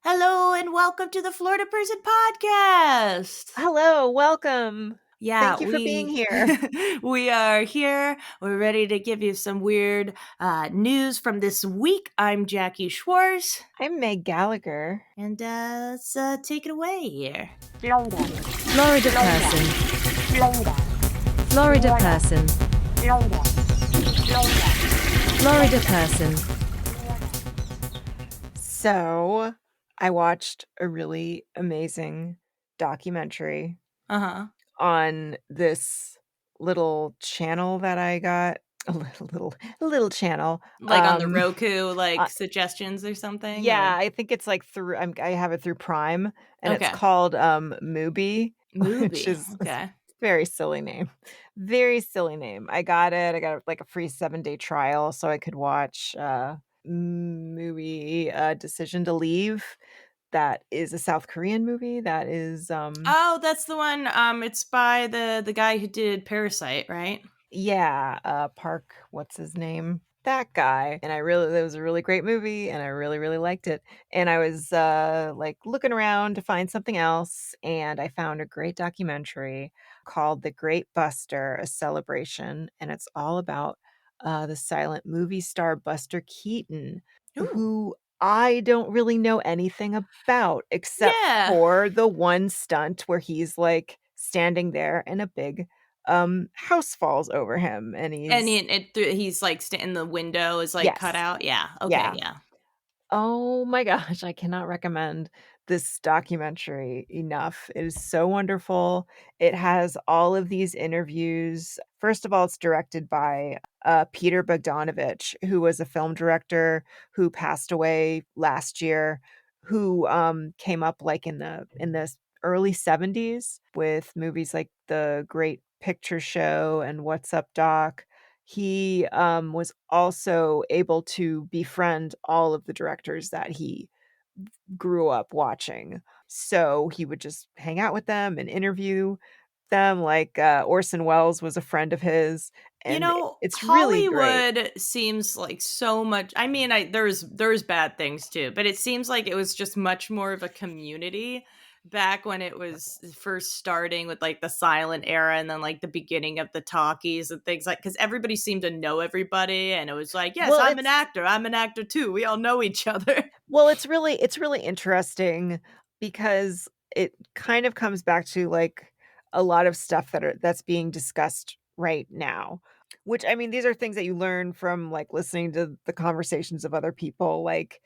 Hello and welcome to the Florida Person Podcast. Hello, welcome. Yeah, Thank you for being we here. we are here. We're ready to give you some weird news from this week. I'm Jackie Schwartz, I'm Meg Gallagher. and let's take it away here. Florida. Florida person. Florida. Florida person. Florida. Florida. Florida person. So, I watched a really amazing documentary on this little channel that I got. A little channel. Like on the Roku, suggestions or something. Yeah, or- I think it's like through. I have it through Prime, and it's Okay. called Mubi, which Movie. is Okay. very silly name. Very silly name. I got it. I got like a free 7-day trial so I could watch movie Decision to Leave. That is a South Korean movie. That is Oh, that's the one. It's by the guy who did Parasite, right? Park, what's his name? That guy. And it was a really great movie and I really, really liked it. And I was like looking around to find something else and I found a great documentary called The Great Buster, a Celebration. And it's all about the silent movie star Buster Keaton, Ooh. who I don't really know anything about except Yeah. for the one stunt where he's like standing there and a big house falls over him and he's like in the window is like cut yes. out. Yeah. Okay. Yeah. Yeah. Oh my gosh, I cannot recommend this documentary enough. It is so wonderful. It has all of these interviews. First of all, it's directed by Peter Bogdanovich, who was a film director who passed away last year, who came up like in the early 70s with movies like The Great Picture Show and What's Up, Doc. He was also able to befriend all of the directors that he grew up watching. So he would just hang out with them and interview them. Like Orson Welles was a friend of his, and it's really great. Hollywood seems like so much. I mean, there's bad things too, but it seems like it was just much more of a community back when it was first starting with like the silent era and then like the beginning of the talkies and things like because everybody seemed to know everybody and it was like, yes, Well, I'm an actor too. We all know each other. Well, it's really interesting because it kind of comes back to like a lot of stuff that's being discussed right now. Which I mean, these are things that you learn from like listening to the conversations of other people, like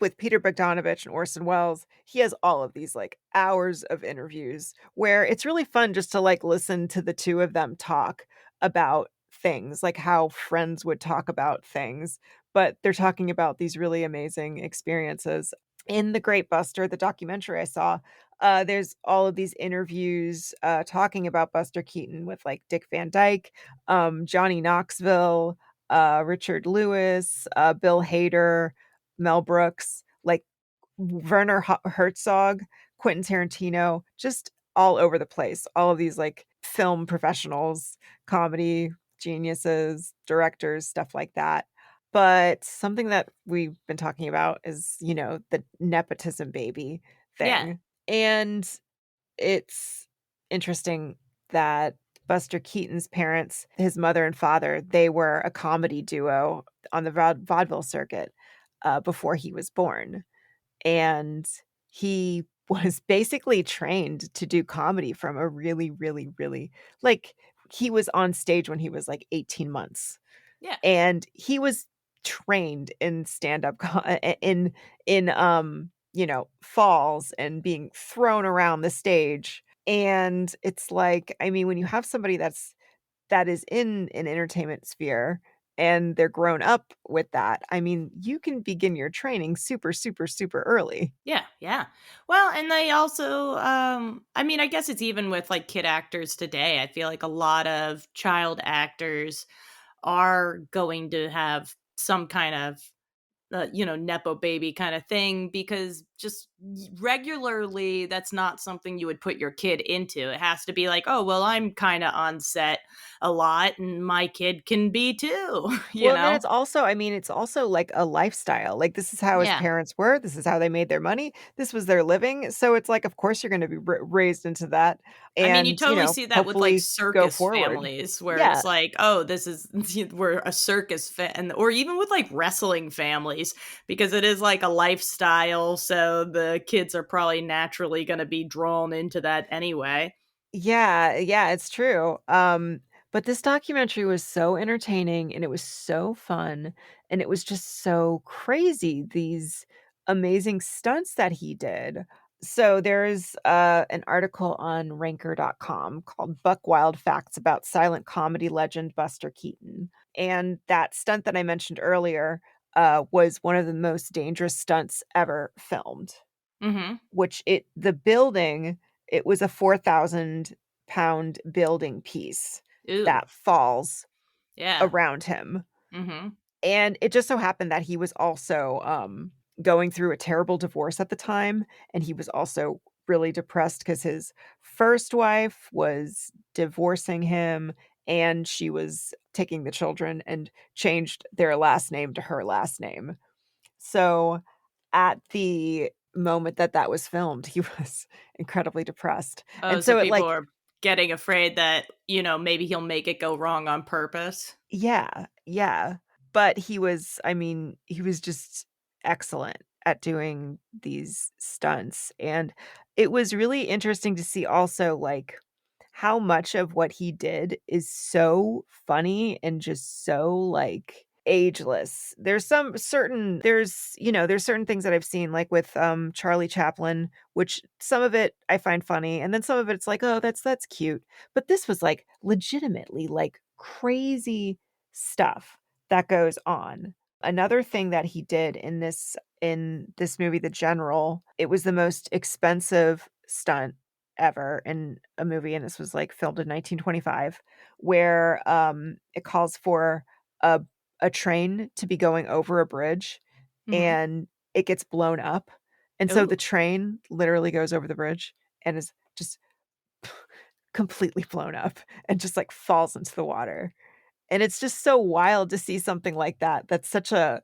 with Peter Bogdanovich and Orson Welles. He has all of these like hours of interviews where it's really fun just to like listen to the two of them talk about things, like how friends would talk about things, but they're talking about these really amazing experiences. In The Great Buster, the documentary I saw, there's all of these interviews talking about Buster Keaton with like Dick Van Dyke, Johnny Knoxville, Richard Lewis, Bill Hader, Mel Brooks, like Werner Herzog, Quentin Tarantino, just all over the place. All of these like film professionals, comedy geniuses, directors, stuff like that. But something that we've been talking about is, the nepotism baby Yeah. thing. And it's interesting that Buster Keaton's parents, his mother and father, they were a comedy duo on the vaudeville circuit before he was born. And he was basically trained to do comedy from a really, really, really like he was on stage when he was like 18 months. Yeah. And he was trained in stand-up falls and being thrown around the stage. And it's like, I mean, when you have somebody that is in an entertainment sphere and they're grown up with that, I mean, you can begin your training super, super, super early. Yeah, yeah. Well, and they also I mean, I guess it's even with like kid actors today. I feel like a lot of child actors are going to have some kind of nepo baby kind of thing because just regularly, that's not something you would put your kid into. It has to be like, oh, well, I'm kind of on set a lot and my kid can be too, you Well, and then know? it's also, I mean, it's also like a lifestyle. Like, this is how his Yeah. parents were. This is how they made their money. This was their living. So it's like, of course, you're going to be raised into that, I mean, you and totally see that with like hopefully go circus forward. families where Yeah, it's like, oh, this is we're a circus fan, or even with like wrestling families because it is like a lifestyle. So the kids are probably naturally going to be drawn into that anyway. yeah, yeah. It's true. But this documentary was so entertaining, and it was so fun, and it was just so crazy. These amazing stunts that he did. So there's an article on ranker.com called Buck Wild Facts About Silent Comedy Legend Buster Keaton. And that stunt that I mentioned earlier was one of the most dangerous stunts ever filmed, Mm-hmm. which the building, it was a 4,000-pound building piece Ew. that falls Yeah. around him. Mm-hmm. And it just so happened that he was also, going through a terrible divorce at the time, and he was also really depressed because his first wife was divorcing him, and she was taking the children and changed their last name to her last name. So, at the moment that that was filmed, he was incredibly depressed, Oh, and so so it, people like, are getting afraid that, maybe he'll make it go wrong on purpose. yeah, yeah. But he was, I mean, he was just excellent at doing these stunts, and it was really interesting to see also, like, how much of what he did is so funny and just so, like, ageless. There's certain things that I've seen, like, with, Charlie Chaplin, which some of it I find funny, and then some of it's like, "Oh, that's cute." But this was, like, legitimately, like, crazy stuff that goes on. Another thing that he did in this movie, The General, it was the most expensive stunt ever in a movie, and this was, like, filmed in 1925, where, it calls for a a train to be going over a bridge, Mm-hmm. and it gets blown up, and so the Oh, train literally goes over the bridge and is just completely blown up and just, like, falls into the water. And it's just so wild to see something like that. That's such a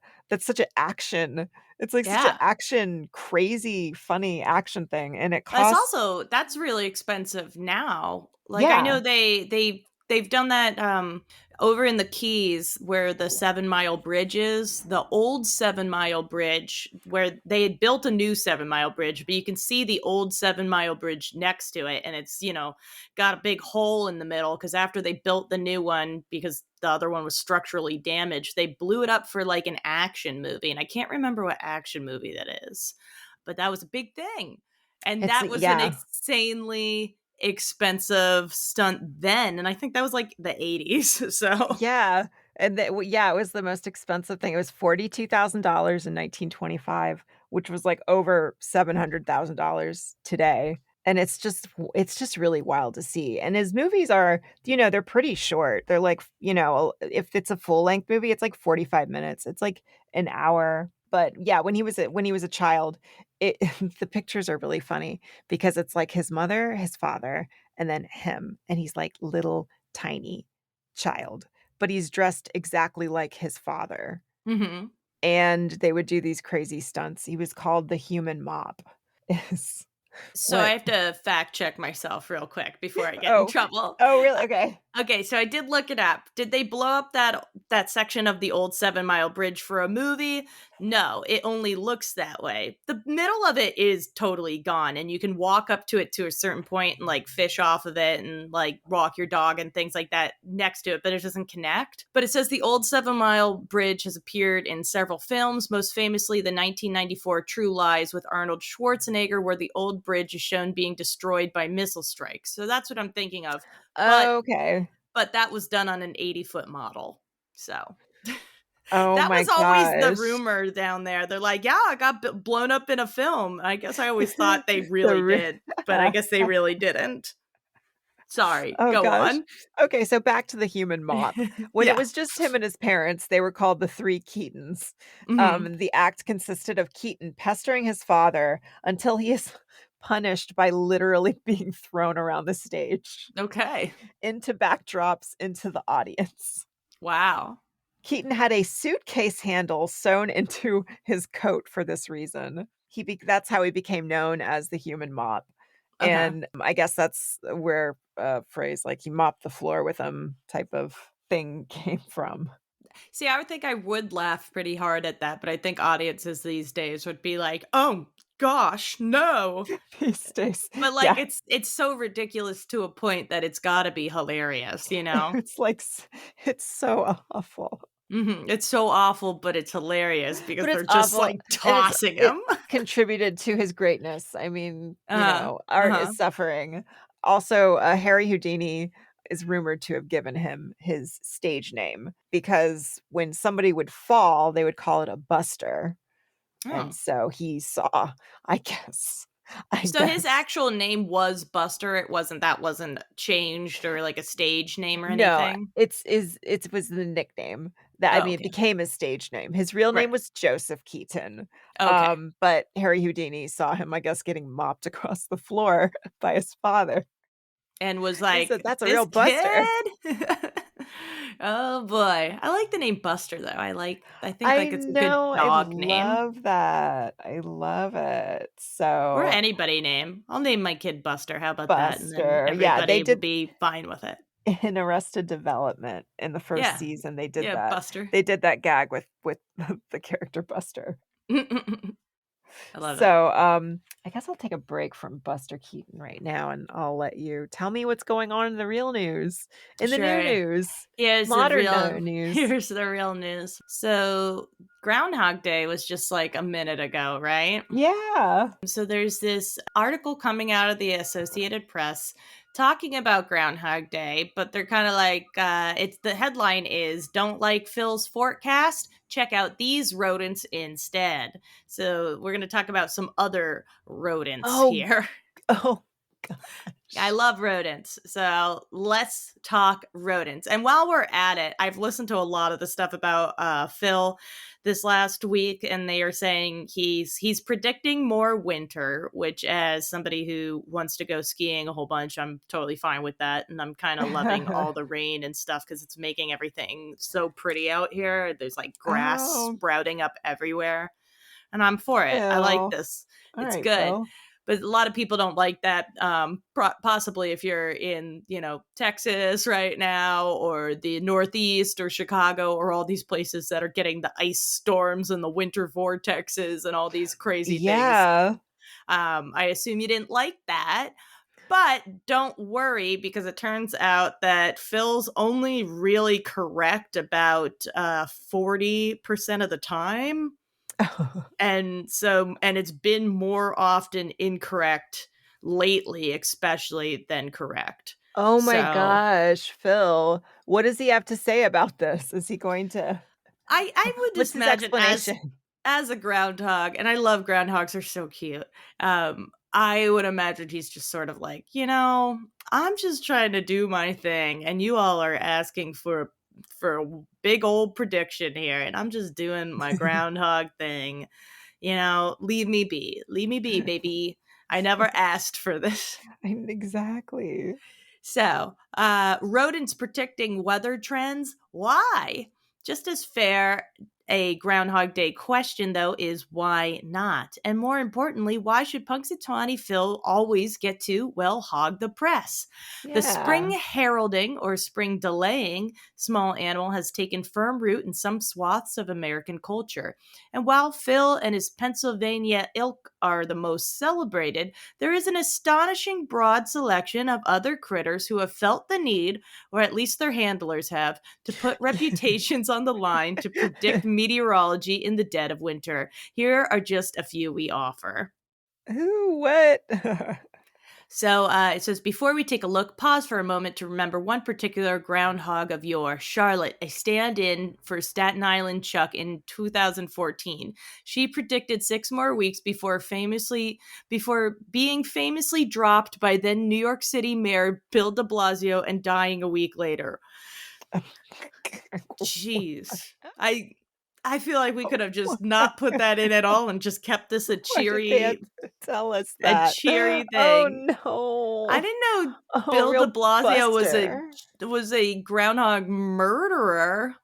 action, it's like such a yeah. action, crazy, funny action thing, and it It's costs. also that's really expensive now. Like I know Yeah. they've done that over in the Keys where the 7 Mile Bridge is, the old 7 Mile Bridge where they had built a new 7 Mile Bridge, but you can see the old 7 Mile Bridge next to it, and it's, got a big hole in the middle because after they built the new one, because the other one was structurally damaged, they blew it up for like an action movie, and I can't remember what action movie that is, but that was a big thing. And It's that was an yeah. insanely expensive stunt then, and I think that was, like, the '80s, so Yeah, and yeah, it was the most expensive thing. It was $42,000 in 1925, which was, like, over $700,000 today, and it's just really wild to see, and his movies are, they're pretty short. They're like, if it's a full-length movie, it's like 45 minutes. It's like an hour, but yeah, when he was a child, it the pictures are really funny because it's like his mother, his father, and then him, and he's, like, little tiny child, but he's dressed exactly like his father, Mhm. and they would do these crazy stunts. He was called the human mop is So I what. have to fact check myself real quick before I get in Oh. trouble. Oh, really? Okay. Okay, so I did look it up. Did they blow up that section of the old 7 Mile Bridge for a movie? No, it only looks that way. The middle of it is totally gone, and you can walk up to it to a certain point and like fish off of it and like walk your dog and things like that next to it, but it doesn't connect. But it says the old 7 Mile Bridge has appeared in several films, most famously the 1994 True Lies with Arnold Schwarzenegger, where the old bridge is shown being destroyed by missile strikes. So that's what I'm thinking of. But Okay. that was done on an 80-foot model. So Oh that my was always the gosh. rumor down there. They're like, yeah, I got blown up in a film. I guess I always thought they The really re did, but I guess they really didn't. Sorry, Oh go gosh. on. Okay, so back to the human mop. When it Yeah. was just him and his parents, they were called the Three Keatons. Mhm. The act consisted of Keaton pestering his father until he is punished by literally being thrown around the stage Okay. into backdrops into the audience. Wow. Keaton had a suitcase handle sewn into his coat for this reason. That's how he became known as the human mop. Uh-huh. And I guess that's where a phrase like "he mopped the floor with him" type of thing came from. See, I would think I would laugh pretty hard at that, but I think audiences these days would be like, "Oh gosh, no." These days. But, like, Yeah, it's so ridiculous to a point that it's gotta be hilarious, you know? it's like it's so awful. Mhm. It's so awful, but it's hilarious because But it's they're just, awful, like, and tossing it him. contributed to his greatness. I mean, Uh-huh. art Uh-huh. is suffering. Also, Harry Houdini is rumored to have given him his stage name because when somebody would fall, they would call it a buster, and Oh. so he saw, I guess I So his guess. actual name was Buster, that wasn't changed or, like, a stage name or No, anything? it was the nickname that I Oh, mean, it okay. became his stage name. His real Right. name was Joseph Keaton, Okay. but Harry Houdini saw him, I guess, getting mopped across the floor by his father. And was He said, like, "That's a "This real buster." kid?" Oh, boy. I like the name Buster, though. I think, I like, it's a good know, I dog name. love that. I love it. Or So, anybody name. I'll name my kid Buster, how about that? And then Buster, yeah, they everybody will did be fine with it. in Arrested Development in the first Yeah. season, they did Yeah, that. Buster. They did that gag with the character Buster. I love it. So, I guess I'll take a break from Buster Keaton right now, and I'll let you tell me what's going on in the real news, in the new Sure. news, Here's the modern real news. here's the real news. So, Groundhog Day was just, like, a minute ago, right? Yeah. So there's this article coming out of the Associated Press talking about Groundhog Day, but they're kind of like, it's the headline is "Don't like Phil's forecast? Check out these rodents instead." So we're going to talk about some other rodents Oh, here. oh I gosh. love rodents. So let's talk rodents. And while we're at it, I've listened to a lot of the stuff about Phil this last week, and they are saying he's predicting more winter, which as somebody who wants to go skiing a whole bunch, I'm totally fine with that. And I'm kind of loving all the rain and stuff because it's making everything so pretty out here. There's like grass Oh, sprouting up everywhere. And I'm for it. I like Phil. this. It's Alright, good, Phil. but a lot of people don't like that. Possibly if you're in, Texas right now, or the Northeast, or Chicago, or all these places that are getting the ice storms and the winter vortexes and all these crazy things. Yeah. I assume you didn't like that. But don't worry, because it turns out that Phil's only really correct about 40% of the time, and it's been more often incorrect lately, especially, than correct. Oh my So gosh, Phil. What does he have to say about this? Is he going to I would what's just his imagine, as explanation? as a groundhog, and I love groundhogs, they're so cute. I would imagine he's just sort of like, I'm just trying to do my thing, and you all are asking for a big old prediction here, and I'm just doing my groundhog thing. Leave me be, baby. I never asked for this. Exactly. So, rodents predicting weather trends. Why? Just as fair a Groundhog Day question, though, is why not? And more importantly, why should Punxsutawney Phil always get to, well, hog the press? The spring Yeah. heralding or spring delaying small animal has taken firm root in some swaths of American culture. And while Phil and his Pennsylvania ilk are the most celebrated, there is an astonishing broad selection of other critters who have felt the need, or at least their handlers have, to put reputations on the line to predict meteorology in the dead of winter. Here are just a few we offer. Who? What? So it says, before we take a look, pause for a moment to remember one particular groundhog of yore, Charlotte, a stand-in for Staten Island Chuck in 2014. She predicted 6 more weeks before being famously dropped by then New York City Mayor Bill de Blasio and dying a week later. Jeez. I feel like we could have just not put that in at all and just kept this a Why did they have cheery to tell us that? thing. Oh, no. I didn't know Oh, Bill de real Blasio Buster. was a groundhog murderer.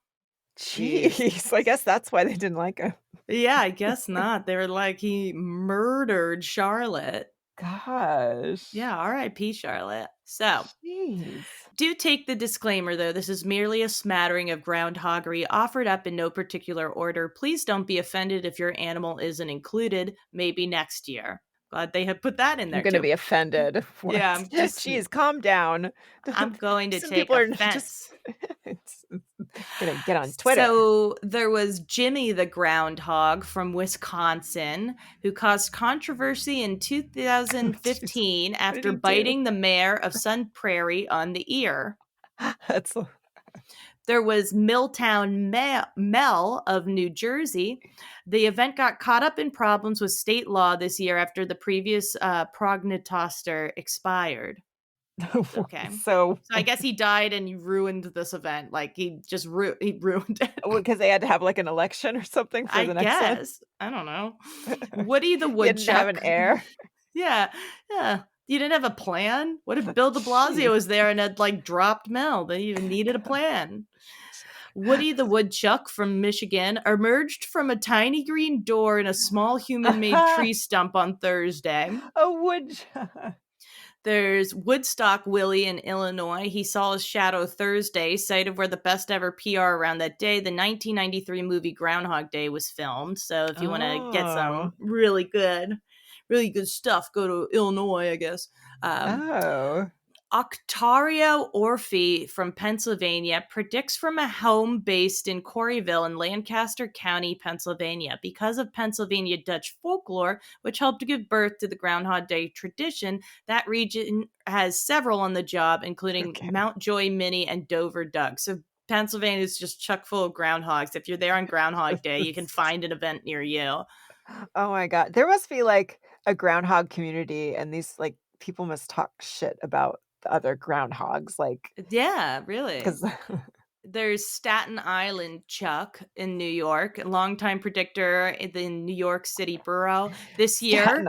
Jeez. I guess that's why they didn't like him. Yeah, I guess not. They were like, he murdered Charlotte. Gosh. Yeah, R.I.P. Charlotte. So, Jeez. do take the disclaimer, though. This is merely a smattering of groundhoggery offered up in no particular order. Please don't be offended if your animal isn't included. Maybe next year. Glad they have put that in there, I'm gonna too. be offended. What? Yeah, I'm just... Jeez, calm down. I'm going to Some take people are offense. It's gonna get on Twitter. So there was Jimmy the groundhog from Wisconsin who caused controversy in 2015 after he do? biting the mayor of Sun Prairie on the ear. That's There was Milltown Mel of New Jersey. The event got caught up in problems with state law this year after the previous prognosticator expired. Okay. so So I guess he died and he ruined this event. Like he just he ruined it. because they had to have like an election or something for I the next one. guess. I don't know. Woody the He woodchuck. didn't have an heir. Yeah. You didn't have a plan? What if Bill de Blasio was there and had like dropped Mel? They even needed a plan. Woody the woodchuck from Michigan emerged from a tiny green door in a small human-made tree stump on Thursday. A woodchuck. There's Woodstock Willie in Illinois. He saw his shadow Thursday, site of where the best ever PR around that day, the 1993 movie Groundhog Day, was filmed. So if you want to get some really good stuff, go to Illinois, I guess. Octario Orphy from Pennsylvania predicts from a home based in Corryville in Lancaster County, Pennsylvania. Because of Pennsylvania Dutch folklore, which helped give birth to the Groundhog Day tradition, that region has several on the job, including Mountjoy Minnie and Dover Doug. So Pennsylvania is just chock full of groundhogs. If you're there on Groundhog Day, you can find an event near you. Oh my God. There must be like a groundhog community, and these like people must talk shit about the other groundhogs. Like, yeah, really. Because there's Staten Island Chuck in New York, a longtime predictor in the New York City borough. This year,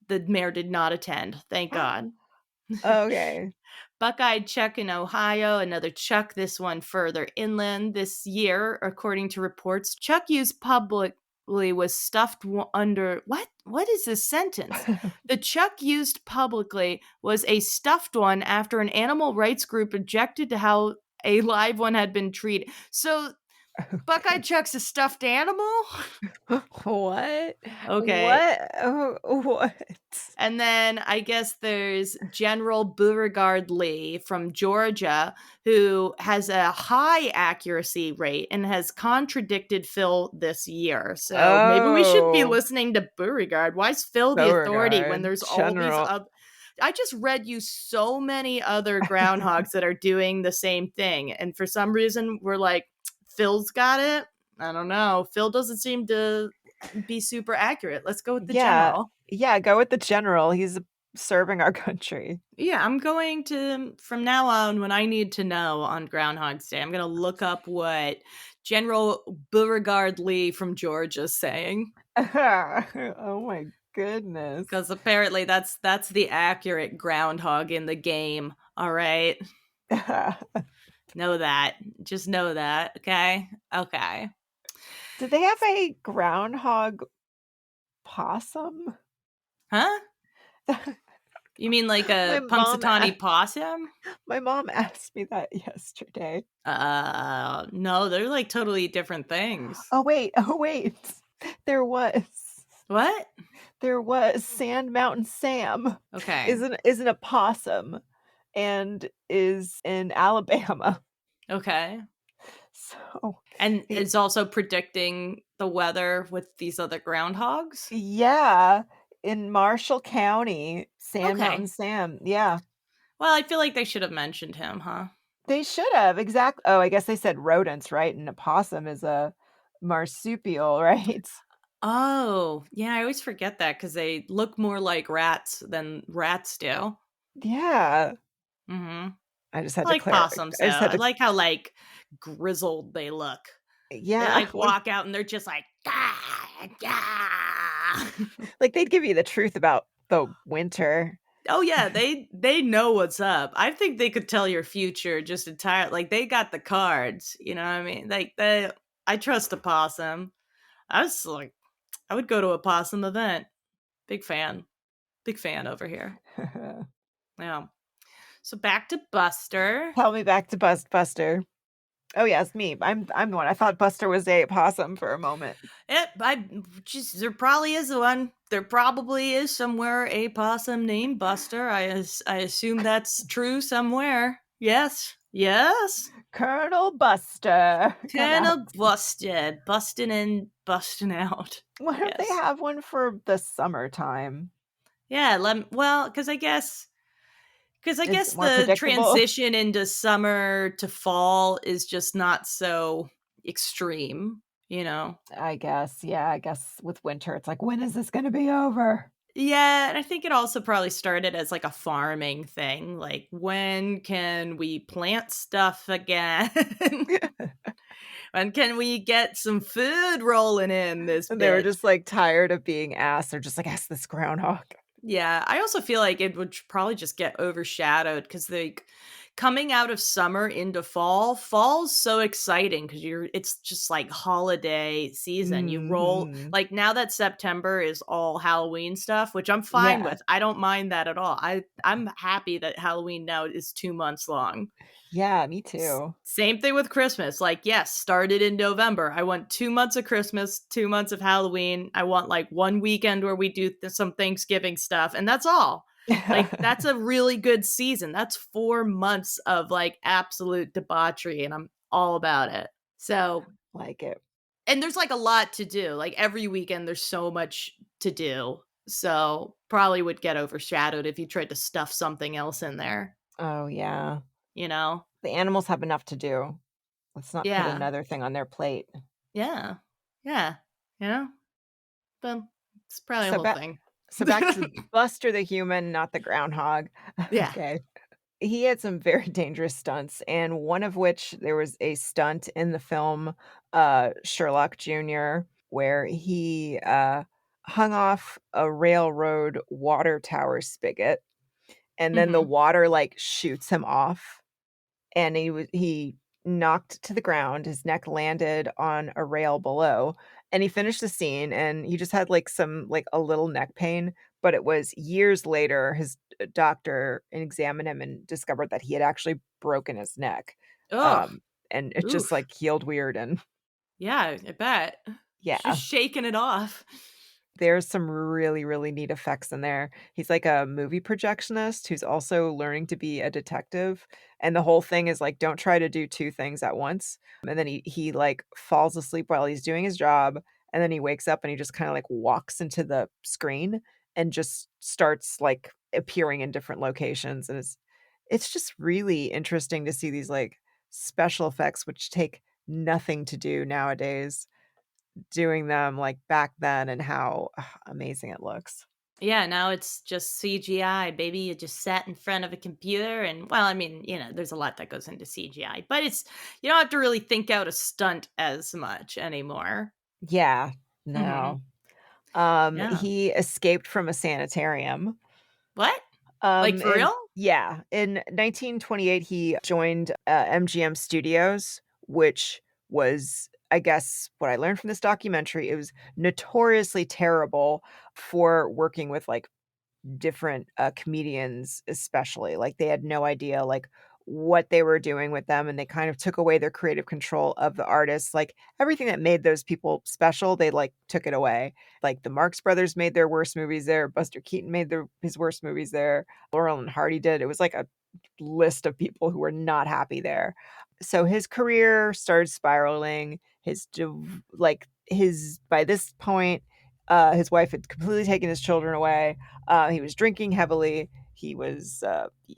the mayor did not attend. Thank God. Okay. Buckeyed Chuck in Ohio, another Chuck, this one further inland. This year, according to reports, Chuck used publicly was stuffed under... What is this sentence? The Chuck used publicly was a stuffed one after an animal rights group objected to how a live one had been treated. So... Buckeye Chuck's a stuffed animal? What? Okay. What? And then I guess there's General Beauregard Lee from Georgia, who has a high accuracy rate and has contradicted Phil this year. So maybe we should be listening to Beauregard. Why is Phil the authority when there's all these other... I just read you so many other groundhogs that are doing the same thing. And for some reason, we're like, Phil's got it. I don't know. Phil doesn't seem to be super accurate. Let's go with the general. Yeah, go with the general. He's serving our country. Yeah, I'm going to, from now on, when I need to know on Groundhog's Day, I'm going to look up what General Beauregard Lee from Georgia is saying. Oh my goodness. Because apparently that's the accurate groundhog in the game. All right. Know that. Just know that. Okay. Did they have a groundhog possum? Huh? You mean like a Punxsutawney possum? My mom asked me that yesterday. No, they're like totally different things. Oh wait. There was. What? There was Sand Mountain Sam. Okay. Isn't a possum and is in Alabama. Okay. So, and it's also predicting the weather with these other groundhogs? Yeah. in Marshall County, Sand Okay. Mountain Sam. Yeah. Well, I feel like they should have mentioned him, huh? They should have, exact oh, I guess they said rodents, right? And opossum is a marsupial, right? Oh, yeah, I always forget that because they look more like rats than rats do. Yeah. Mhm. I just I had to like clear possums, I though. just had I to like how, like, grizzled they look. They, yeah, like, walk out and they're just like, "Gah, gah." like, they'd give you the truth about the winter. Oh, yeah, they know what's up. I think they could tell your future just entire like, they got the cards, you know what I mean? Like, they I trust a possum. I was like I would go to a possum event. Big fan. Big fan over here. Yeah. So back to Buster. Tell me back to Buster. Oh, yeah, it's me. I'm the one. I thought Buster was a possum for a moment. There probably is one. There probably is somewhere a possum named Buster. I assume that's true somewhere. Yes. Yes. Colonel Buster, come Kind out. of busted. Busting in, busting out. Why don't they Yes. have one for the summertime? Yeah, well, because I Is it guess more the predictable? transition into summer to fall is just not so extreme, you know? I guess, yeah, I guess with winter, it's like, when is this gonna be over? Yeah, and I think it also probably started as like a farming thing. Like, when can we plant stuff again? When can we get some food rolling in this And they were bitch? just, like, tired of being asked. They're just like, "Ask this groundhog." Yeah, I also feel like it would probably just get overshadowed because like coming out of summer into fall's so exciting because it's just like holiday season. You roll Mhm. like now that September is all Halloween stuff, which I'm fine Yeah. with. I don't mind that at all. I'm happy that Halloween now is 2 months long. Yeah, me too. Same thing with Christmas. Like, yes, started in November. I want 2 months of Christmas, 2 months of Halloween. I want like one weekend where we do some Thanksgiving stuff, and that's all. Like, that's a really good season. That's 4 months of like absolute debauchery, and I'm all about it. So, Like it. and there's like a lot to do. Like, every weekend, there's so much to do. So, probably would get overshadowed if you tried to stuff something else in there, Oh, yeah. you know? The animals have enough to do. Let's not put Yeah. another thing on their plate. Yeah. Yeah. You know? But it's probably a So whole back thing. so back to Buster the human, not the groundhog. Yeah. Okay. He had some very dangerous stunts, and one of which there was a stunt in the film, Sherlock Jr., where he, hung off a railroad water tower spigot, and then the Mhm. water, like, shoots him off, and he knocked to the ground, his neck landed on a rail below, and he finished the scene, and he just had, like, a little neck pain, but it was years later, his, doctor examined him and discovered that he had actually broken his neck, Ugh. um, and it just, Oof. like, healed weird, and Yeah, I bet. yeah. Just shaking it off. There's some really, really neat effects in there. He's like a movie projectionist who's also learning to be a detective, and the whole thing is like, don't try to do 2 things at once, and then he, like, falls asleep while he's doing his job, and then he wakes up and he just kinda, like, walks into the screen and just starts, like, appearing in different locations, and it's just really interesting to see these, like, special effects which take nothing to do nowadays doing them, like, back then and how amazing it looks. Yeah, now it's just CGI, baby. You just sat in front of a computer and well, I mean, there's a lot that goes into CGI, but it's you don't have to really think out a stunt as much anymore. Yeah, Mhm. no. Yeah. He escaped from a sanitarium. What? Like for In real? yeah, in 1928, he joined, MGM Studios, which was, I guess, what I learned from this documentary, it was notoriously terrible for working with, like, different, comedians especially, like, they had no idea, like, what they were doing with them, and they kind of took away their creative control of the artists, like, everything that made those people special, they, like, took it away. Like, the Marx Brothers made their worst movies there, Buster Keaton made his worst movies there, Laurel and Hardy did, it was like a list of people who were not happy there. So his career started spiraling, his by this point, His wife had completely taken his children away. He was drinking heavily. He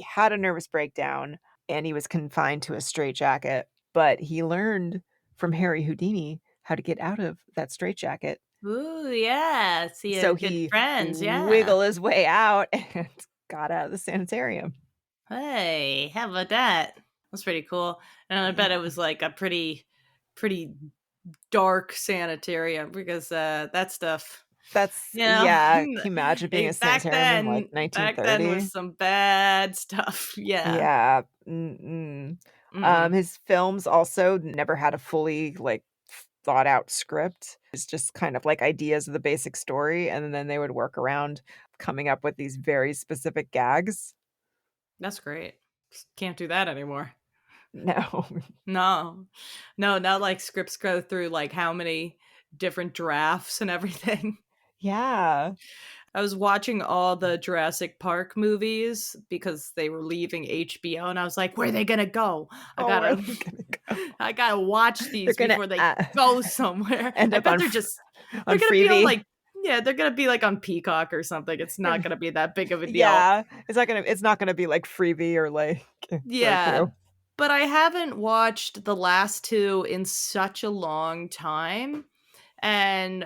had a nervous breakdown, and he was confined to a straitjacket. But he learned from Harry Houdini how to get out of that straitjacket. Ooh, yeah. See, So good he friends. Yeah. wiggled his way out and got out of the sanitarium. Hey, how about that? That's pretty cool. And I bet it Yeah. was like a pretty dark sanitarium because that stuff, That's you know, yeah, can you imagine being hey, a sanitarium in, like, back then was 1930? some bad stuff. Yeah. Yeah, mm-mm. Mm-mm. His films also never had a fully, like, thought out script. It's just kind of like ideas of the basic story, and then they would work around coming up with these very specific gags. That's great. Can't do that anymore. No. No. No, now like scripts go through like how many different drafts and everything. Yeah. I was watching all the Jurassic Park movies because they were leaving HBO, and I was like, "Where are they gonna go? I Oh, where are gotta, they gonna go? I gotta watch They're these gonna, before they go somewhere." end I up bet on they're F just they're on gonna be on Freevee. like yeah, they're gonna be like on Peacock or something. It's not gonna be that big of a deal. Yeah, it's not gonna be like Freevee or, like, Yeah, Roku. but I haven't watched the last two in such a long time. And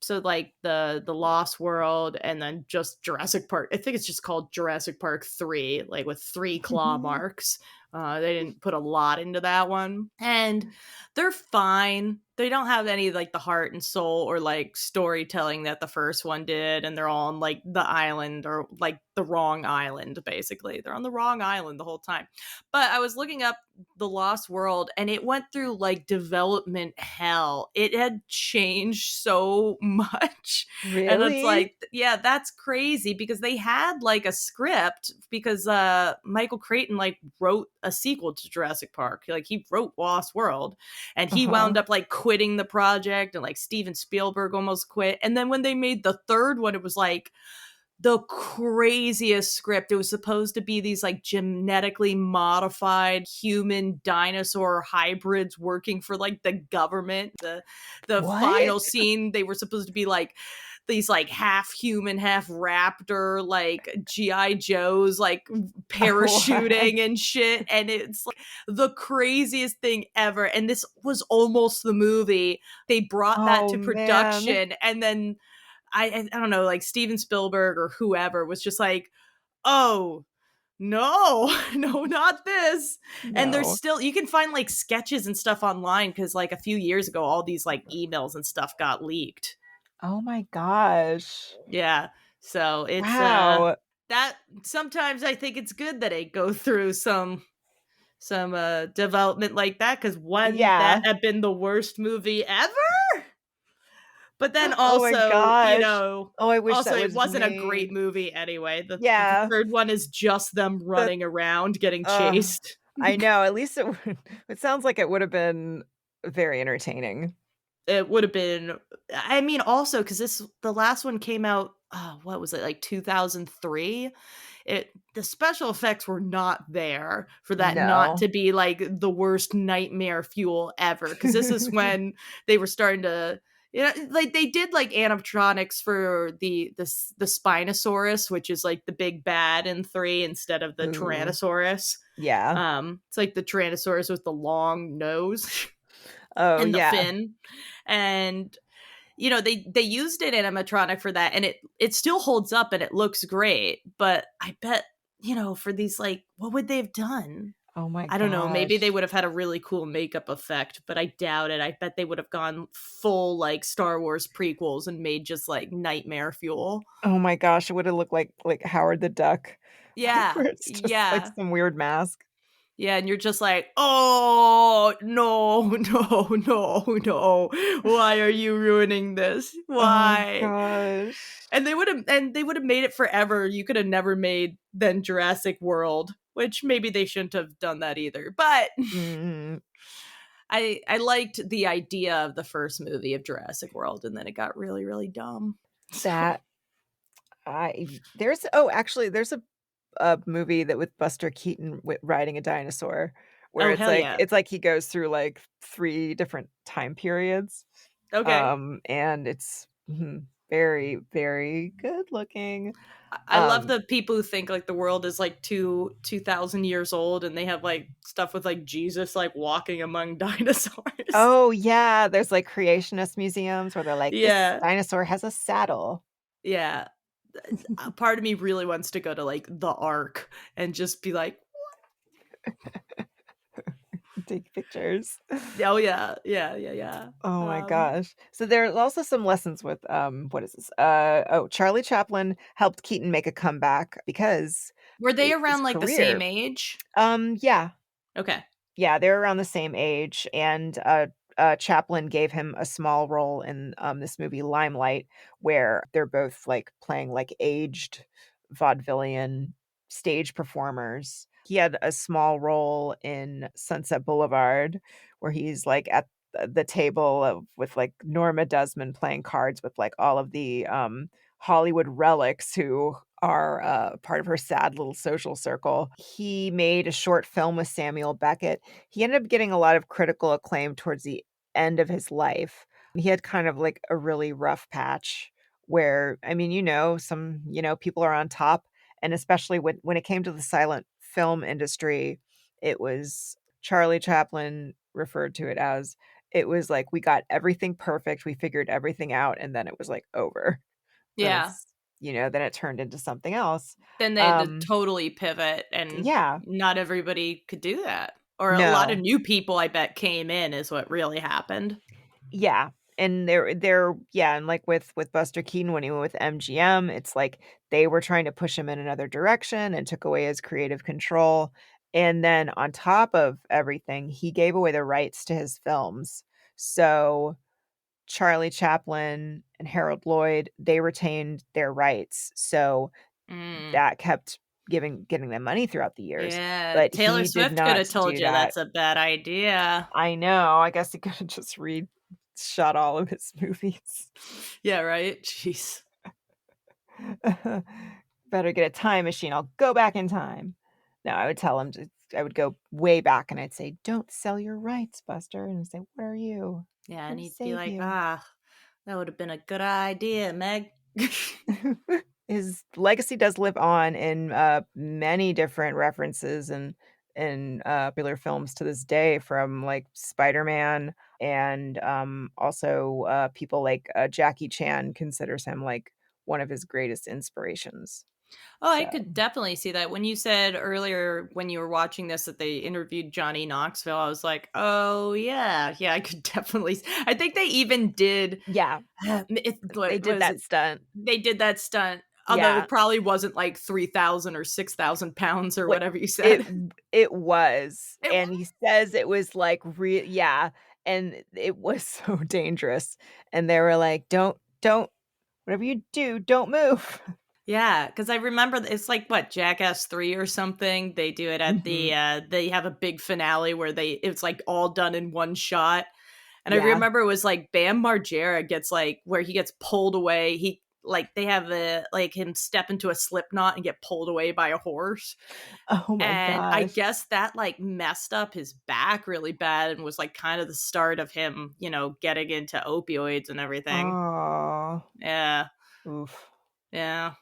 so like the Lost World and then just Jurassic Park. I think it's just called Jurassic Park 3, like with 3 claw marks. They didn't put a lot into that one, and they're fine. They don't have any like the heart and soul or like storytelling that the first one did, and they're all on like the island or like the wrong island. Basically, they're on the wrong island the whole time. But I was looking up the Lost World, and it went through like development hell. It had changed so much. And it's Really? like, yeah, that's crazy because they had like a script because Michael Crichton like wrote a sequel to Jurassic Park. Like he wrote Lost World, and he Uh-huh. wound up like quitting the project, and like Steven Spielberg almost quit. And then when they made the third one, it was like the craziest script. It was supposed to be these like genetically modified human dinosaur hybrids working for like the government. The What? final scene, they were supposed to be like these like half human, half raptor, like GI Joes, like Oh, what? parachuting and shit. And it's like the craziest thing ever. And this was almost the movie. They brought that Oh, to man. production, and then I don't know, like Steven Spielberg or whoever was just like, "Oh, no, no, not this." And there's No. still you can find like sketches and stuff online because like a few years ago, all these like emails and stuff got leaked. Oh my gosh. Yeah. So it's Wow. that sometimes I think it's good that they go through some development like that because one, that Yeah. had been the worst movie ever. But then Oh my also, gosh. Oh, I wish also that it was wasn't a great made. movie anyway. The Yeah. third one is just them The running around getting uh, chased. I know, at least it sounds like it would have been very entertaining. It would have been I mean, also because the last one came out, what was it, like 2003? The special effects were not there for that not No. to be, like, the worst nightmare fuel ever. Because this is when they were starting to like, they did, like, animatronics for the Spinosaurus, which is, like, the big bad in 3 instead of the Ooh. Tyrannosaurus. Yeah. It's like the Tyrannosaurus with the long nose Oh, and the yeah. fin, and they used an animatronic for that, and it still holds up and it looks great. But I bet for these, like, what would they have done? Oh my I don't know. Maybe they gosh. would have had a really cool makeup effect, but I doubt it. I bet they would have gone full like Star Wars prequels and made just like nightmare fuel. Oh my gosh, it would have looked like Howard the Duck, like, Yeah, where it's just, like, yeah. some weird mask. Yeah, and you're just like, "Oh, no, no, no, no. Why are you ruining this? Oh Why?" gosh. And they would have made it forever. You could have never made then Jurassic World, which maybe they shouldn't have done that either. But Mm, I liked the idea of the first movie of Jurassic World, and then it got really, really dumb. So, that actually, there's a movie that with Buster Keaton riding a dinosaur, where oh hell yeah. it's like he goes through, like, 3 different time periods, Okay. and it's very, very good looking. I love the people who think like the world is like 2,000 years old and they have like stuff with like Jesus like walking among dinosaurs. Oh yeah, there's like creationist museums where they're like, this Yeah. dinosaur has a saddle. Yeah. A part of me really wants to go to like the Ark and just be like, Take pictures. oh yeah, yeah, yeah, yeah. Oh my gosh. So there's also some lessons with what is this? Charlie Chaplin helped Keaton make a comeback because Were they his around like the same career. age? Yeah. Okay. Yeah, they're around the same age, and, Chaplin gave him a small role in, this movie Limelight, where they're both, like, playing, like, aged vaudevillian stage performers. He had a small role in Sunset Boulevard, where he's, like, at the table of with, like, Norma Desmond playing cards with, like, all of the, Hollywood relics who are, part of her sad little social circle. He made a short film with Samuel Beckett. He ended up getting a lot of critical acclaim towards the end of his life. He had kind of like a really rough patch where, I mean, some, people are on top. And especially when it came to the silent film industry, it was Charlie Chaplin referred to it as it was like we got everything perfect, we figured everything out, and then it was like over. Then Yeah. then it turned into something else. Then they had to totally pivot, and Yeah. not everybody could do that. Or a lot of No. new people, I bet, came in is what really happened. Yeah, and and like with Buster Keaton when he went with MGM, it's like they were trying to push him in another direction and took away his creative control, and then on top of everything, he gave away the rights to his films. So, Charlie Chaplin and Harold Lloyd, they retained their rights, so Mm. that kept getting them money throughout the years, Yeah, but Taylor he did Swift could not have told do you that. that's a bad idea. I know, I guess he could've just shot all of his movies. Yeah, right? Jeez. Better get a time machine, I'll go back in time. No, I would go way back and I'd say, "Don't sell your rights, Buster," and he'd say, "What are you? Yeah, I'm and here to he'd be save like, you." "Ah, that would have been a good idea, Meg." His legacy does live on in, many different references and popular films to this day from, like, Spider-Man and, also, people like, Jackie Chan considers him, like, one of his greatest inspirations. Oh, I So could definitely see that. When you said earlier when you were watching this that they interviewed Johnny Knoxville, I was like, "Oh, yeah. Yeah, I could definitely." I think they even did yeah, they what did was that it? stunt. They did that stunt, although Yeah. it probably wasn't like 3,000 or 6,000 pounds or What whatever you it said. it was, It and he says it was, like, yeah, and it was so dangerous, and they were like, Don't whatever you do, don't move." Yeah, because I remember it's like what, Jackass 3 or something. They do it at Mhm. the they have a big finale where it's like all done in one shot. And I Yeah. remember it was like Bam Margera gets like where he gets pulled away. He like they have like him step into a slip knot and get pulled away by a horse. Oh my And I gosh. guess that like messed up his back really bad and was like kind of the start of him, getting into opioids and everything. Oh. Yeah. Oof. Yeah.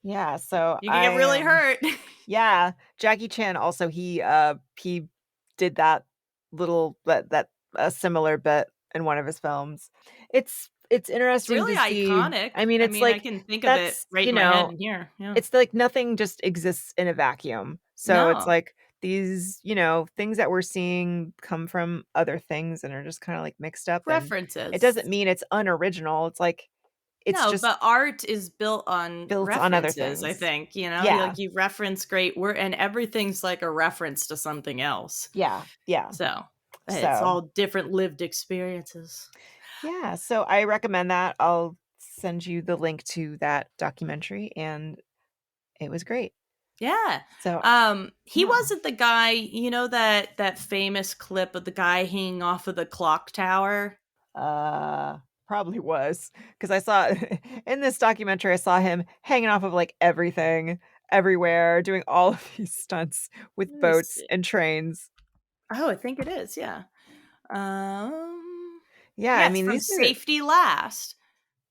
Yeah, so You can get really hurt. yeah, Jackie Chan also, he did that a similar bit in one of his films. It's It's interesting really to see. iconic. I mean, I it's mean, I like can think of it that's, right in my head in here. Yeah. it's like nothing just exists in a vacuum. So it's No. like these, things that we're seeing come from other things and are just kind of like mixed up, and it doesn't References. mean it's unoriginal. It's like it's No, just but art is built on built on other references, I things. think, Yeah. like you reference great work and everything's like a reference to something else. Yeah. Yeah. So, it's So, all different lived experiences. yeah, so I recommend that. I'll send you the link to that documentary, and it was great. Yeah. So, He yeah. wasn't the guy, that famous clip of the guy hanging off of the clock tower? Uh, Probably was because I saw in this documentary, I saw him hanging off of, like, everything, everywhere, doing all of these stunts with Let me boats see. and trains. Oh, I think it is, yeah. Um, Yeah, I yes, mean, from these are Safety Last.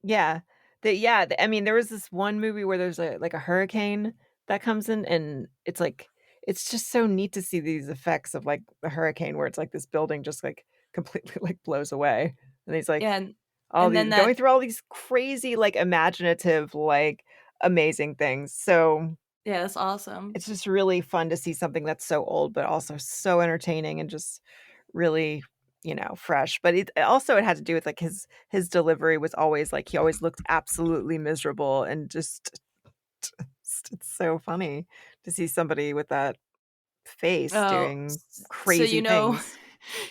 yeah. I mean, there was this one movie where there's a hurricane that comes in, and it's like it's just so neat to see these effects of, like, the hurricane where it's like this building just, like, completely, like, blows away, and he's like Yeah, all and these then going that through all these crazy, like, imaginative, like, amazing things, so yeah, that's awesome. it's just really fun to see something that's so old, but also so entertaining and just really, fresh. But it had to do with, like, his delivery was always, like, he always looked absolutely miserable and just it's so funny to see somebody with that face Oh, doing so crazy things.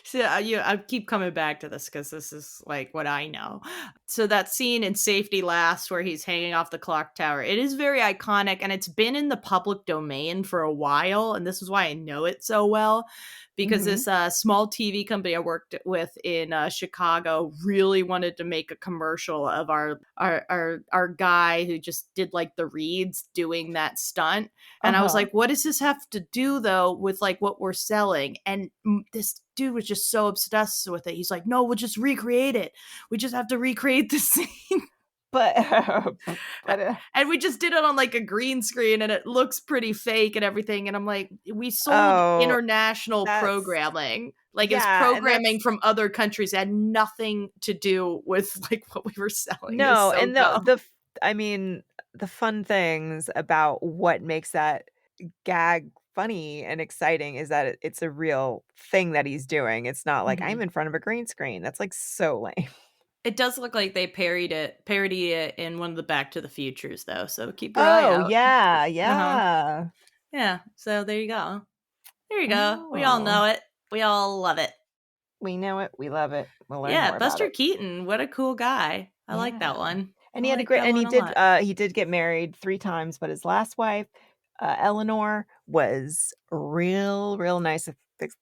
so I keep coming back to this because this is like what I know. So that scene in Safety Last where he's hanging off the clock tower, it is very iconic and it's been in the public domain for a while. And this is why I know it so well. Because Mhm. this small TV company I worked with in Chicago really wanted to make a commercial of our guy who just did like the reads doing that stunt, and I was Uh-huh. like, what does this have to do though with like what we're selling? And this dude was just so obsessed with it. He's like, no, we'll just recreate it. We just have to recreate the scene. But but, And we just did it on like a green screen and it looks pretty fake and everything. And I'm like, we sold oh, international that's programming. Like it was yeah, and programming that's from other countries. It had nothing to do with like what we were selling. It was no, so and the dumb. the f I mean, the fun things about what makes that gag funny and exciting is that it's a real thing that he's doing. It's not like, "I'm Mhm. in front of a green screen." That's, like, so lame. It does look like they parody it in one of the Back to the Futures though, so keep your eye Oh, out. yeah, Uh-huh. yeah. Yeah, so there you go. There you go. We all Oh, know it. We all love it. we know it, we love it, we'll learn Yeah, more about Buster it. Keaton, what a cool guy. I like that Yeah. one. And I he had a like great that and one a lot. he did get married 3 times, but his last wife, Eleanor, was real, real nice. I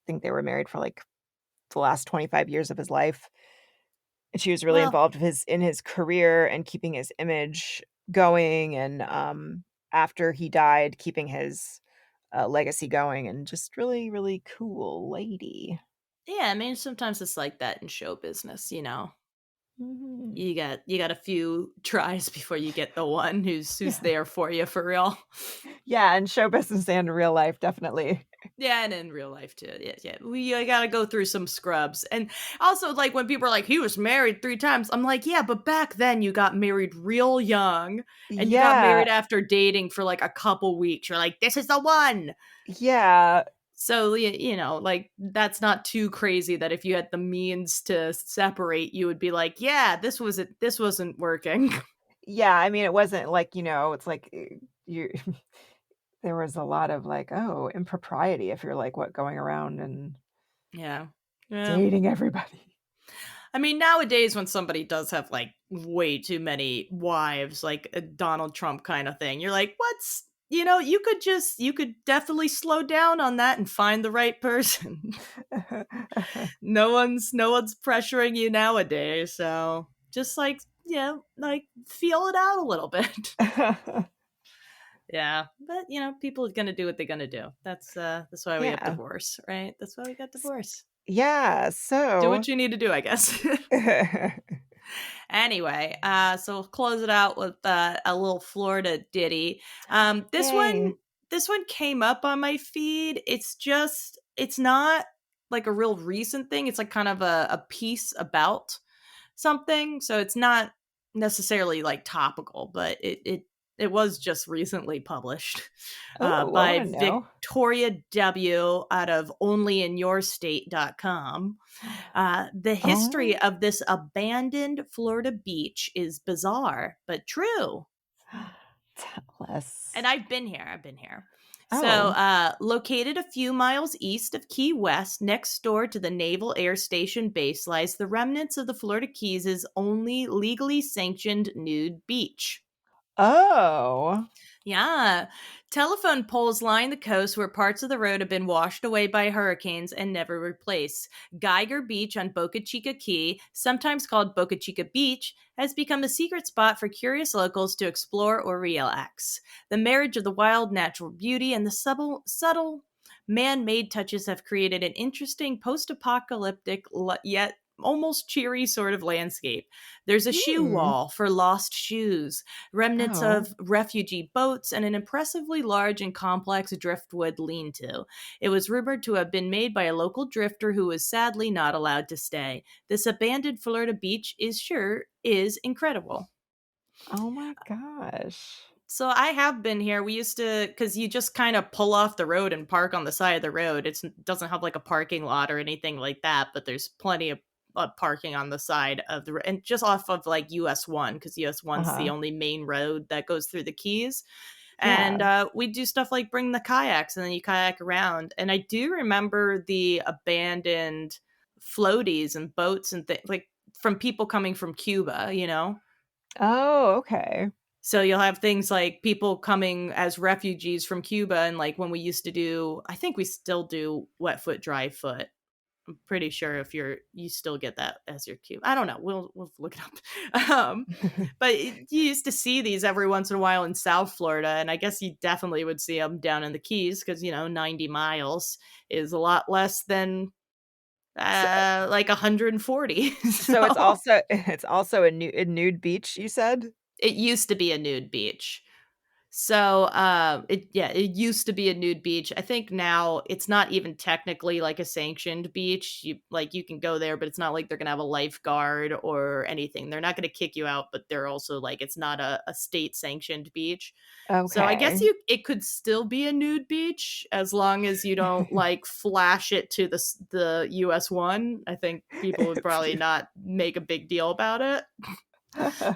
think they were married for, like, the last 25 years of his life. And she was really Well, involved with in his career and keeping his image going and, after he died, keeping his, legacy going and just really, really cool lady. yeah, I mean sometimes it's like that in show business, you know. Mhm. You got a few tries before you get the one who's Yeah. there for you for real. Yeah, and show business and real life, definitely. Yeah, and in real life too. Yeah, yeah. We gotta go through some scrubs. And also, like, when people are like, he was married 3 times, I'm like, yeah, but back then you got married real young and you got Yeah, married after dating for like a couple weeks. You're like, this is the one. yeah, So, you know, like, that's not too crazy that if you had the means to separate, you would be like, yeah, this wasn't working. yeah, I mean, it wasn't like, it's like, you there was a lot of, like, oh, impropriety if you're, like, what, going around and Yeah. Yeah. dating everybody. I mean, nowadays when somebody does have like way too many wives, like a Donald Trump kind of thing, you're like, what's, you could definitely slow down on that and find the right person. No one's pressuring you nowadays, so just like, like feel it out a little bit. Yeah, but people are gonna do what they're gonna do. That's why we have Yeah. divorce, right? That's why we got divorce. Yeah, Do so what you need to do, I guess. Anyway, so we'll close it out with a little Florida ditty. This Yay. one came up on my feed. It's not like a real recent thing. It's like kind of a piece about something. So it's not necessarily like topical, but it was just recently published Oh, I by wanna know. Victoria W. out of onlyinyourstate.com. The history Oh. of this abandoned Florida beach is bizarre, but true. Tell And us. I've been here. I've been here. So, Oh. located a few miles east of Key West, next door to the Naval Air Station base, lies the remnants of the Florida Keys' only legally sanctioned nude beach. Oh. Yeah. Telephone poles line the coast where parts of the road have been washed away by hurricanes and never replaced. Geiger Beach on Boca Chica Key, sometimes called Boca Chica Beach, has become a secret spot for curious locals to explore or relax. The marriage of the wild natural beauty and the subtle man made touches have created an interesting post apocalyptic yet almost cheery sort of landscape. There's a shoe Hmm. wall for lost shoes, remnants Oh. of refugee boats, and an impressively large and complex driftwood lean-to. It was rumored to have been made by a local drifter who was sadly not allowed to stay. This abandoned Florida beach is incredible. Oh my gosh. So I have been here. We used to, because you just kind of pull off the road and park on the side of the road. It doesn't have like a parking lot or anything like that, but there's plenty of parking on the side of the and just off of like US 1, because US 1's the Uh-huh. only main road that goes through the Keys. Yeah. And we do stuff like bring the kayaks and then you kayak around. And I do remember the abandoned floaties and boats and like from people coming from Cuba, you know? Oh, okay. So you'll have things like people coming as refugees from Cuba, and like when we used to do, I think we still do wet foot, dry foot. I'm pretty sure if you still get that as your cube. I don't know. We'll look it up. But you used to see these every once in a while in South Florida, and I guess you definitely would see them down in the Keys because 90 miles is a lot less than So, like 140. so it's So also a nude beach, you said? it used to be a nude beach. So, it used to be a nude beach. I think now it's not even technically like a sanctioned beach. You can go there, but it's not like they're gonna have a lifeguard or anything. They're not gonna kick you out, but they're also like it's not a state sanctioned beach. So I guess Okay. it could still be a nude beach as long as you don't like flash it to the US 1. I think people would probably not make a big deal about it.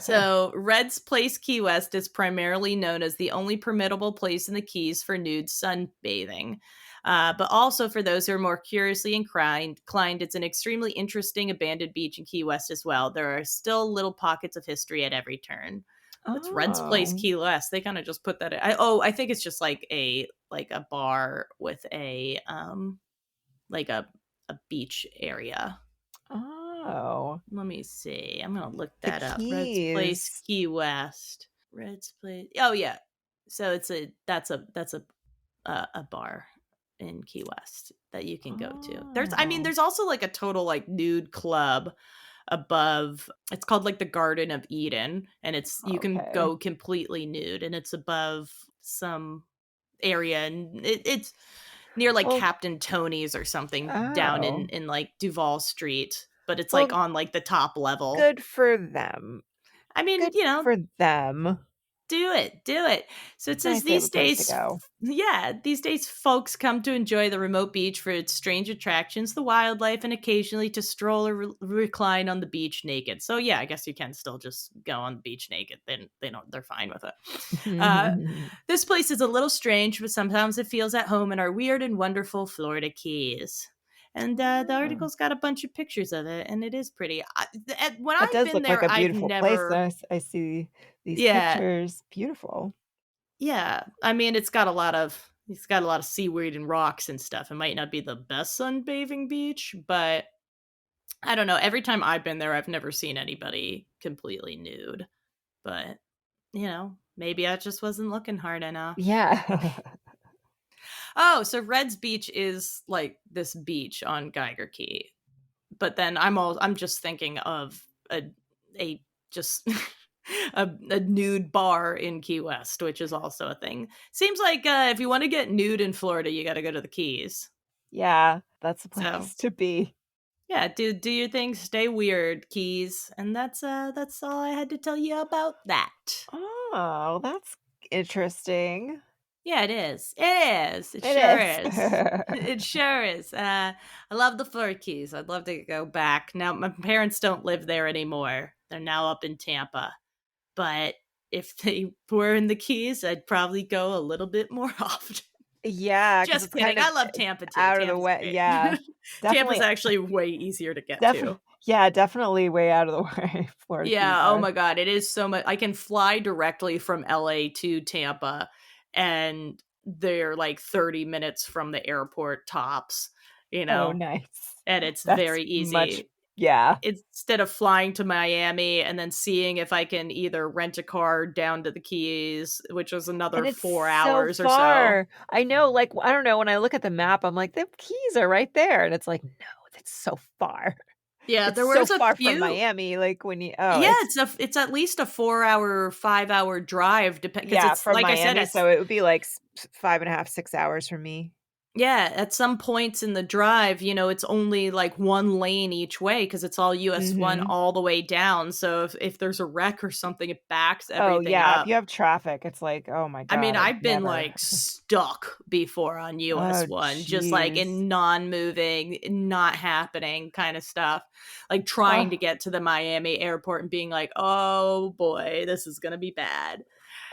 So, Red's Place Key West is primarily known as the only permittable place in the Keys for nude sunbathing. But also for those who are more curiously inclined, it's an extremely interesting abandoned beach in Key West as well. There are still little pockets of history at every turn. What's Red's Place Oh. Key West? They kind of just put that in. I think it's just like a bar with a beach area. Oh. Let me see. I'm gonna look The that up. Red's Place, Keys. Key West. Red's Place. Oh yeah. So that's a bar in Key West that you can go to. Oh. There's also like a total like nude club above. It's called like the Garden of Eden, and you can Okay. go completely nude, and it's above some area, and it's near like Well, Captain Tony's or something down oh. in like Duval Street, but it's like Well, on like the top level. good for them. I mean, Good for them. do it. So it It's says nice they have a place to go. these days folks come to enjoy the remote beach for its strange attractions, the wildlife, and occasionally to stroll or recline on the beach naked. So yeah, I guess you can still just go on the beach naked. They're fine with it. This place is a little strange, but sometimes it feels at home in our weird and wonderful Florida Keys. And the Oh. article's got a bunch of pictures of it, and it is pretty. When That I've does been look like there, a I've beautiful place. never. I see these Yeah, pictures. Beautiful. yeah. I mean, it's got a lot of seaweed and rocks and stuff. It might not be the best sunbathing beach, but I don't know. Every time I've been there, I've never seen anybody completely nude. But maybe I just wasn't looking hard enough. Yeah. Oh, so Red's Beach is like this beach on Geiger Key. But then I'm just thinking of a just a nude bar in Key West, which is also a thing. Seems like if you want to get nude in Florida, you got to go to the Keys. Yeah, that's a So place to be. yeah, do your thing, stay weird, Keys, and that's all I had to tell you about that. Oh, that's interesting. Yeah, it is. It is. It It sure is. is. It sure is. I love the Florida Keys. I'd love to go back. Now, my parents don't live there anymore. They're now up in Tampa. But if they were in the Keys, I'd probably go a little bit more often. Yeah, because Just it's kind kidding. of I love Tampa too. out of the Tampa's way. great. Yeah, Tampa's definitely, actually way easier to get definitely. to. Yeah, definitely way out of the way. Florida Keys Yeah, oh are. my god, it is so much. I can fly directly from LA to Tampa, and they're like 30 minutes from the airport tops, Oh, nice. and it's That's very much. easy. Yeah, Instead of flying to Miami and then seeing if I can either rent a car down to the Keys, which is and another it's 4 so hours or so. far. I know. Like I don't know. When I look at the map, I'm like the Keys are right there, and it's like no, that's so far. Yeah, It's there so was a far from few. Miami, like, when you Yeah, it's at least a 4-hour, 5-hour drive because yeah, it's from like I said, Miami, it's so it would be, like, 5.5, 6 hours for me. yeah, at some points in the drive, it's only like one lane each way because it's all US 1 Mhm. all the way down. So if there's a wreck or something, it backs Oh, everything yeah, if up. you have traffic, it's like, "Oh my I mean, god, I'd I've been never." like stuck before on Oh, US 1, just like jeez. in non-moving, not happening kind of stuff. Like trying to Oh, get to the Miami airport and being like, oh boy, this is going to be bad.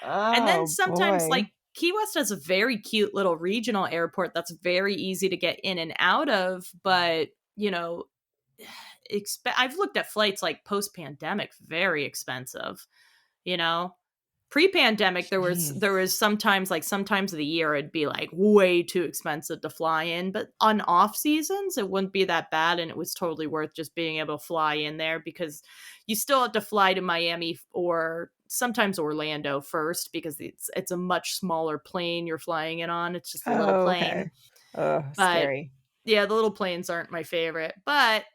And then oh, sometimes, boy. like, Key West has a very cute little regional airport that's very easy to get in and out of, but, I've looked at flights like post pandemic, very expensive, you know? Pre-pandemic Jeez. there was sometimes like sometimes of the year it'd be like way too expensive to fly in, but on off seasons it wouldn't be that bad and it was totally worth just being able to fly in there because you still have to fly to Miami or sometimes Orlando first because it's a much smaller plane you're flying it on. It's just a little Oh, plane. okay. Oh, But scary. yeah, the little planes aren't my favorite, but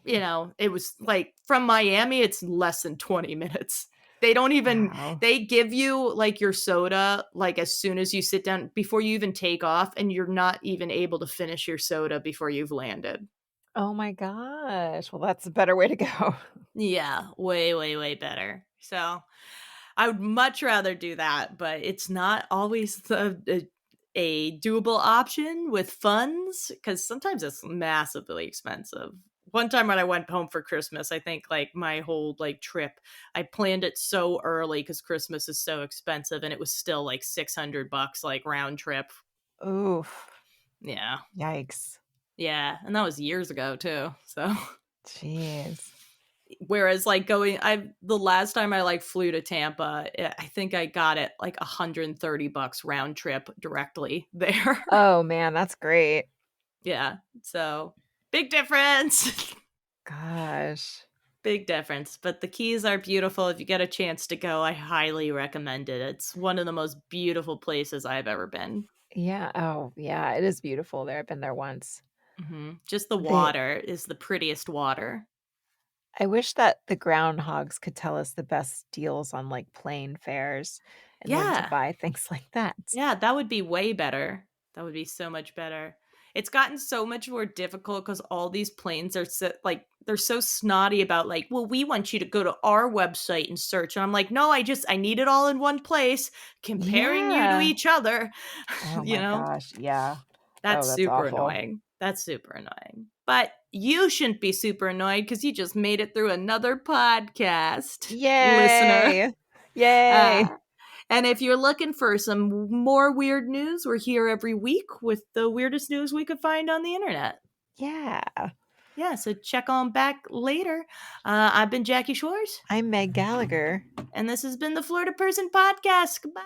it was like from Miami, it's less than 20 minutes. They don't even, Wow. they give you like your soda, like as soon as you sit down before you even take off, and you're not even able to finish your soda before you've landed. Oh my gosh. Well, that's a better way to go. Yeah, way, way, way better. So I would much rather do that, but it's not always a doable option with funds because sometimes it's massively expensive. One time when I went home for Christmas, I think like my whole like trip, I planned it so early because Christmas is so expensive, and it was still like $600 like round trip. Oof. Yeah, Yikes. yeah, and that was years ago too. So Jeez. whereas like the last time I like flew to Tampa, I think I got it like $130 round trip directly there. Oh, man, that's great. Yeah. So big difference. Gosh. Big difference. But the Keys are beautiful. If you get a chance to go, I highly recommend it. It's one of the most beautiful places I've ever been. Yeah. Oh, yeah, it is beautiful there. I've been there once. Just the They water is the prettiest water. I wish that the groundhogs could tell us the best deals on, like, plane fares and when to Yeah. buy things like that. Yeah, that would be way better. That would be so much better. It's gotten so much more difficult because all these planes are so, like they're so snotty about like, well, we want you to go to our website and search. And I'm like, no, I need it all in one place, comparing you to Yeah. each other. Oh you my know, gosh, yeah. Oh, that's that's super awful. annoying. That's super annoying. But you shouldn't be super annoyed because you just made it through another podcast, listener. Yay! Yay! And if you're looking for some more weird news, we're here every week with the weirdest news we could find on the internet. Yeah. Yeah, so check on back later. I've been Jackie Shores, I'm Meg Gallagher. and this has been the Florida Person Podcast. Goodbye.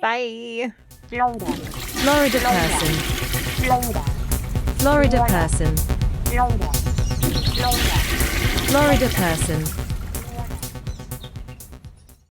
Bye. Florida, Florida person. Florida, Florida person. Florida, Florida. Florida person.